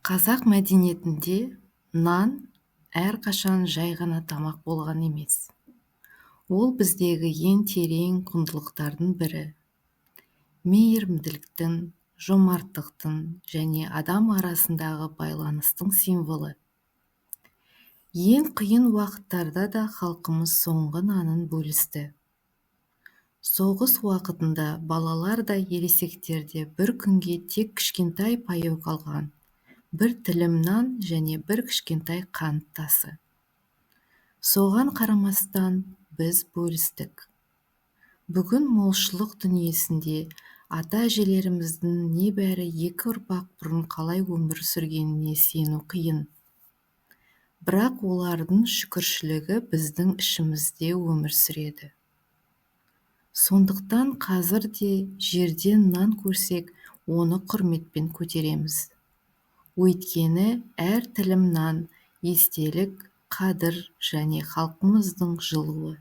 Қазақ мәдениетінде нан әрқашан жай ғана тамақ болған емес. Ол біздегі ең терең құндылықтардың бірі. Мейірімділіктің, жомарттықтың және адам арасындағы байланыстың символы. Ең қиын уақыттарда да халқымыз соңғы нанын бөлісті. Соғыс уақытында балалар да ересектер де бір күнге тек кішкентай паяу қалған. Бір тілім нан және бір кішкентай қант тасы. Соған қарамастан біз бөлістік. Бүгін молшылық дүниесінде ата-әжелеріміздің небәрі 2 ұрпақ бұрын қалай өмір сүргеніне сену қиын. Бірақ олардың шүкіршілігі біздің ішімізде өмір сүреді. Сондықтан қазір де жерден нан көрсек, оны құрметпен көтереміз. Өйткені әр тілім нан естелік, қадір және халқымыздың жылуы.